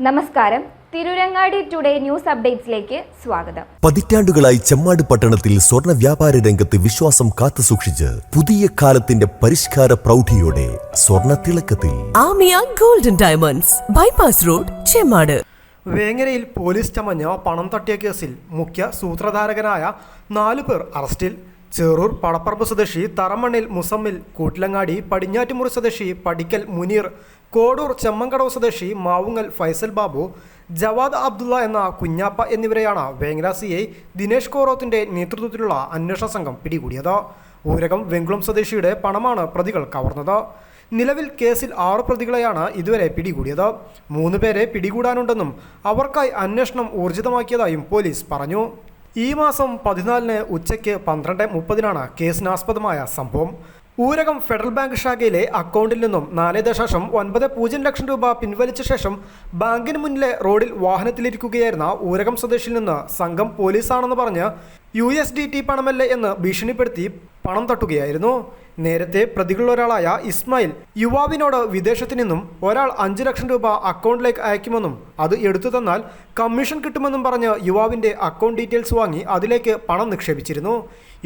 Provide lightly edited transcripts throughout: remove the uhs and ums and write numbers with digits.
നമസ്കാരം. Tirurangadi today news അപ്ഡേറ്റ്സിലേക്ക് സ്വാഗതം. പതിറ്റാണ്ടുകളായി ചെമ്മാട് പട്ടണത്തിൽ സ്വർണ്ണ വ്യാപാര രംഗത്ത് വിശ്വാസം കാത്തുസൂക്ഷിച്ച് പുതിയ കാലത്തിന്റെ പരിഷ്കാര പ്രൗഢിയോടെ സ്വർണ്ണ തിളക്കത്തിൽ Amiya golden diamonds, bypass road, Chemmad. വേങ്ങരയിൽ പോലീസ് ചമഞ്ഞ പണം തട്ടിയ കേസിൽ മുഖ്യ സൂത്രധാരകനായ 4 പേർ അറസ്റ്റിൽ. ചേറൂർ പടപ്പറമ്പ് സ്വദേശി തറമണ്ണിൽ മുസമ്മിൽ, കൂട്ടിലങ്ങാടി പടിഞ്ഞാറ്റുമുറി സ്വദേശി പടിക്കൽ മുനീർ, കോടൂർ ചെമ്മങ്കടവ് സ്വദേശി മാവുങ്ങൽ ഫൈസൽ ബാബു, ജവാദ് അബ്ദുള്ള എന്ന കുഞ്ഞാപ്പ എന്നിവരെയാണ് വേങ്ങര CI ദിനേശ് കോറോത്തിന്റെ നേതൃത്വത്തിലുള്ള അന്വേഷണ സംഘം പിടികൂടിയത്. ഊരകം വെങ്കുളം സ്വദേശിയുടെ പണമാണ് പ്രതികൾ കവർന്നത്. നിലവിൽ കേസിൽ 6 പ്രതികളെയാണ് ഇതുവരെ പിടികൂടിയത്. 3 പേരെ പിടികൂടാനുണ്ടെന്നും അവർക്കായി അന്വേഷണം ഊർജിതമാക്കിയതായും പോലീസ് പറഞ്ഞു. ഈ മാസം 14-ന് ഉച്ചയ്ക്ക് 12:30 കേസിനാസ്പദമായ സംഭവം. ഊരകം ഫെഡറൽ ബാങ്ക് ശാഖയിലെ അക്കൗണ്ടിൽ നിന്നും 4.90 ലക്ഷം രൂപ പിൻവലിച്ച ശേഷം ബാങ്കിന് മുന്നിലെ റോഡിൽ വാഹനത്തിലിരിക്കുകയായിരുന്ന ഊരകം സ്വദേശിയിൽ നിന്ന് സംഘം പോലീസാണെന്ന് പറഞ്ഞ് USDT പണമല്ലേ എന്ന് ഭീഷണിപ്പെടുത്തി പണം തട്ടുകയായിരുന്നു. നേരത്തെ പ്രതികളിലൊരാളായ ഇസ്മായിൽ യുവാവിനോട് വിദേശത്തു നിന്നും ഒരാൾ 5 ലക്ഷം രൂപ അക്കൗണ്ടിലേക്ക് അയക്കുമെന്നും അത് എടുത്തു തന്നാൽ കമ്മീഷൻ കിട്ടുമെന്നും പറഞ്ഞ് യുവാവിൻ്റെ അക്കൗണ്ട് ഡീറ്റെയിൽസ് വാങ്ങി അതിലേക്ക് പണം നിക്ഷേപിച്ചിരുന്നു.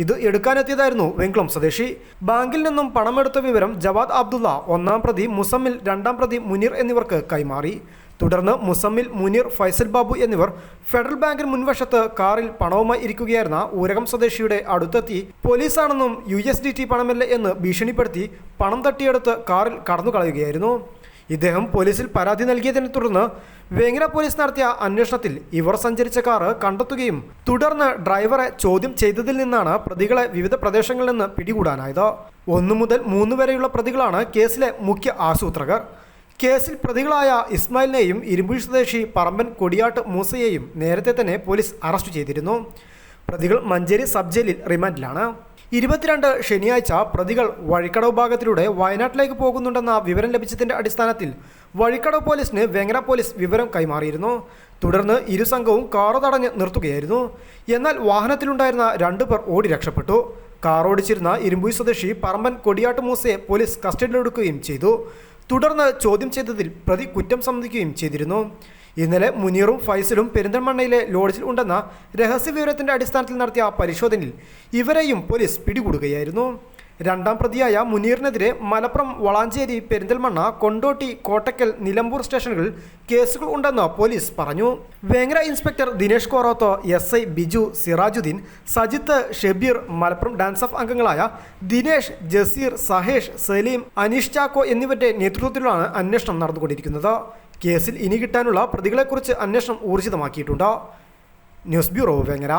ഇത് എടുക്കാനെത്തിയതായിരുന്നു വെങ്കുളം സ്വദേശി. ബാങ്കിൽ നിന്നും പണമെടുത്ത വിവരം ജവാദ് അബ്ദുള്ള, 1-ാം പ്രതി മുസമ്മിൽ, 2-ാം പ്രതി മുനീർ എന്നിവർക്ക് കൈമാറി. തുടർന്ന് മുസമ്മിൽ, മുനീർ, ഫൈസൽ ബാബു എന്നിവർ ഫെഡറൽ ബാങ്കിന് മുൻവശത്ത് കാറിൽ പണവുമായി ഇരിക്കുകയായിരുന്ന ഊരകം സ്വദേശിയുടെ അടുത്തെത്തി പോലീസാണെന്നും USDT പണമല്ലേ എന്ന് ഭീഷണിപ്പെടുത്തി പണം തട്ടിയെടുത്ത് കാറിൽ കടന്നു കളയുകയായിരുന്നു. ഇദ്ദേഹം പോലീസിൽ പരാതി നൽകിയതിനെ തുടർന്ന് വേങ്ങര പോലീസ് നടത്തിയ അന്വേഷണത്തിൽ ഇവർ സഞ്ചരിച്ച കാറ് കണ്ടെത്തുകയും തുടർന്ന് ഡ്രൈവറെ ചോദ്യം ചെയ്തതിൽ നിന്നാണ് പ്രതികളെ വിവിധ പ്രദേശങ്ങളിൽ നിന്ന് പിടികൂടാനായത്. 1 മുതൽ 3 വരെയുള്ള പ്രതികളാണ് കേസിലെ മുഖ്യ ആസൂത്രകർ. കേസിൽ പ്രതികളായ ഇസ്മായിലിനെയും ഇരുമ്പുഴി സ്വദേശി പറമ്പൻ കൊടിയാട്ട് മൂസയെയും നേരത്തെ തന്നെ പോലീസ് അറസ്റ്റ് ചെയ്തിരുന്നു. പ്രതികൾ മഞ്ചേരി സബ് ജയിലിൽ റിമാൻഡിലാണ്. 22 ശനിയാഴ്ച പ്രതികൾ വഴിക്കടവ് ഭാഗത്തിലൂടെ വയനാട്ടിലേക്ക് പോകുന്നുണ്ടെന്ന വിവരം ലഭിച്ചതിൻ്റെ അടിസ്ഥാനത്തിൽ വഴിക്കടവ് പോലീസിന് വേങ്ങര പോലീസ് വിവരം കൈമാറിയിരുന്നു. തുടർന്ന് ഇരു സംഘവും കാറ് തടഞ്ഞ് നിർത്തുകയായിരുന്നു. എന്നാൽ വാഹനത്തിലുണ്ടായിരുന്ന 2 പേർ ഓടി രക്ഷപ്പെട്ടു. കാർ ഓടിച്ചിരുന്ന ഇരുമ്പുഴി സ്വദേശി പറമ്പൻ കൊടിയാട്ട് മൂസയെ പോലീസ് കസ്റ്റഡിയിലെടുക്കുകയും ചെയ്തു. തുടർന്ന് ചോദ്യം ചെയ്തതിൽ പ്രതി കുറ്റം സമ്മതിക്കുകയും ചെയ്തിരുന്നു. ഇന്നലെ മുനീറും ഫൈസലും പെരിന്തൽമണ്ണയിലെ ലോഡ്ജിൽ ഉണ്ടെന്ന രഹസ്യ വിവരത്തിൻ്റെ അടിസ്ഥാനത്തിൽ നടത്തിയ പരിശോധനയിൽ ഇവരെയും പോലീസ് പിടികൂടുകയായിരുന്നു. 2-ാം പ്രതിയായ മുനീറിനെതിരെ മലപ്പുറം, വളാഞ്ചേരി, പെരിന്തൽമണ്ണ, കൊണ്ടോട്ടി, കോട്ടക്കൽ, നിലമ്പൂർ സ്റ്റേഷനുകളിൽ കേസുകൾ ഉണ്ടെന്ന് പോലീസ് പറഞ്ഞു. Vengara inspector Dinesh Koroth, SI Biju, Sirajuddin, Sajith, Shebeer, Malappuram DANSAF അംഗങ്ങളായ ദിനേശ്, ജസീർ, സഹേഷ്, സലീം, അനീഷ് ചാക്കോ എന്നിവരുടെ നേതൃത്വത്തിലാണ് അന്വേഷണം നടന്നുകൊണ്ടിരിക്കുന്നത്. കേസിൽ ഇനി കിട്ടാനുള്ള പ്രതികളെക്കുറിച്ച് അന്വേഷണം ഊർജിതമാക്കിയിട്ടുണ്ട്. News bureau, Vengara.